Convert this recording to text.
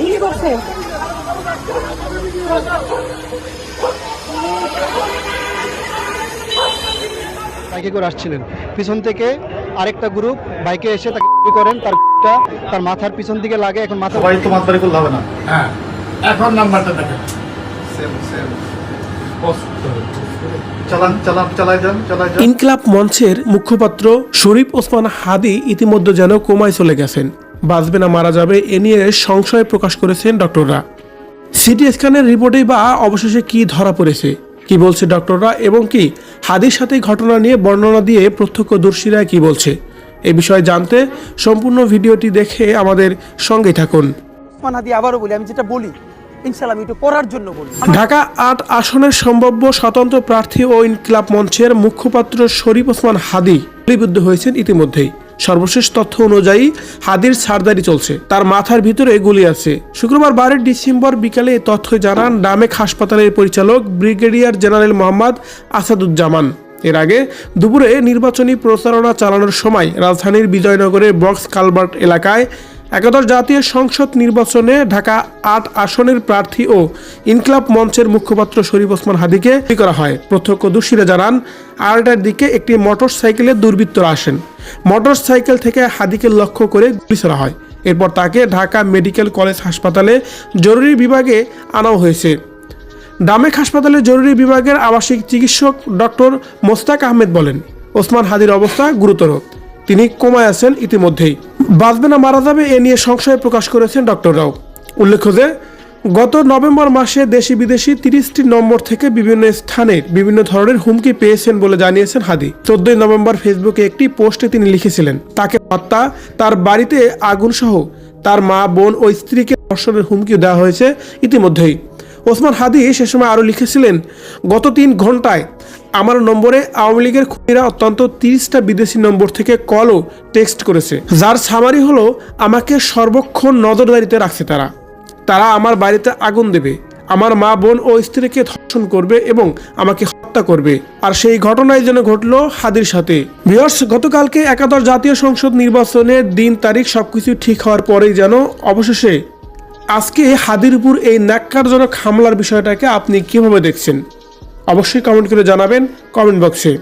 কাহিনী করছে। বাইকে করে আসছিলেন, পিছন থেকে আরেকটা গ্রুপ বাইকে এসে তাকে করেন, তার মাথার পিছন দিকে লাগে। এখন মাথা সবাই তো মাতবাড়ি করলে হবে না। হ্যাঁ, এখন নাম্বারটা দেখেন। চালাই যান। ইনকিলাব মঞ্চের মুখপাত্র শরীফ ওসমান হাদি ইতিমধ্যে যেন কোমায় চলে গেছেন, বাঁচবে না মারা যাবে এ নিয়ে সংশয় প্রকাশ করেছেন ডক্টররা। সিটি স্ক্যানের রিপোর্টেই বা অবশেষে কি ধরা পড়েছে, কি বলছে ডক্টররা, এবং কি হাদির সাথে ঘটনা নিয়ে বর্ণনা দিয়ে প্রত্যক্ষদর্শীরা কি বলছে, এ বিষয়ে জানতে সম্পূর্ণ ভিডিওটি দেখে আমাদের সঙ্গে থাকুন। ওসমান হাদি, আবারও বলি, আমি যেটা বলি ইনশাআল্লাহ আমি এটা করার জন্য বলি। ঢাকা ৮ আসনের সম্ভাব্য স্বতন্ত্র প্রার্থী ও ইনকিলাব মঞ্চের মুখপাত্র শরীফ ওসমান হাদি গুলিবিদ্ধ হয়েছেন ইতিমধ্যেই। সর্বশেষ তথ্য অনুযায়ী হাদির সার্জারি চলছে, তার মাথার ভিতরে গুলি আছে। শুক্রবার 12 ডিসেম্বর বিকালে এই তথ্য জানান ডামেক হাসপাতালের পরিচালক ব্রিগেডিয়ার জেনারেল মোহাম্মদ আসাদুজ্জামান। এর আগে দুপুরে নির্বাচনী প্রচারণা চালানোর সময় রাজধানীর বিজয়নগরের বক্স কালভার্ট এলাকায় একাদশ জাতীয় সংসদ নির্বাচনে ঢাকা ৮ আসনের প্রার্থী ও ইনকিলাব মঞ্চের মুখপাত্র শরীফ ওসমান হাদিকে গুলি করা হয়। প্রত্যক্ষদর্শীরা জানান, 8টার দিকে একটি মোটর সাইকেলে দুর্বৃত্তরা আসেন। মোটর সাইকেল থেকে হাদিকে লক্ষ্য করে গুলি ছোড়া হয়। এরপর তাকে ঢাকা মেডিকেল কলেজ হাসপাতালে জরুরি বিভাগে আনা হয়েছে। ডামেক হাসপাতালের জরুরি বিভাগের আবাসিক চিকিৎসক ডক্টর মোস্তাক আহমেদ বলেন, ওসমান হাদির অবস্থা গুরুতর, তিনি কোমায় আছেন ইতিমধ্যেই, বাঁচবে না মারা যাবে এ নিয়ে সংশয় প্রকাশ করেছেন ডক্টররাও। উল্লেখ্য যে গত নভেম্বর মাসে দেশি বিদেশি 30টি নম্বর থেকে বিভিন্ন স্থানে বিভিন্ন ধরনের হুমকি পেয়েছেন বলে জানিয়েছেন হাদি। 14 নভেম্বর ফেসবুকে একটি পোস্টে তিনি লিখেছিলেন, তাকে হত্যা, তার বাড়িতে আগুন সহ তার মা, বোন ও স্ত্রীকে ধর্ষণের হুমকি দেওয়া হয়েছে ইতিমধ্যেই। ওসমান হাদি সে সময় আরও লিখেছিলেন, গত 3 ঘন্টায় আমার নম্বরে আওয়ামী লীগের খুনিরা অত্যন্ত 30টা বিদেশি নম্বর থেকে কল ও টেক্সট করেছে, যার সামারি হলো আমাকে সর্বক্ষণ নজরদারিতে রাখছে। তারা আমার বাড়িতে আগুন দেবে, আমার মা, বোন ও স্ত্রীকে ধর্ষণ করবে এবং আমাকে হত্যা করবে। আর সেই ঘটনাই যেন ঘটলো হাদির সাথে। ভিউয়ার্স, গতকালকে একাদশ জাতীয় সংসদ নির্বাচনের দিন তারিখ সবকিছু ঠিক হওয়ার পরেই যেন অবশেষে আজকে হাদির উপর এই ন্যাক্কারজনক হামলার বিষয়টাকে আপনি কিভাবে দেখছেন অবশ্যই কমেন্ট করে জানাবেন কমেন্ট বক্সে।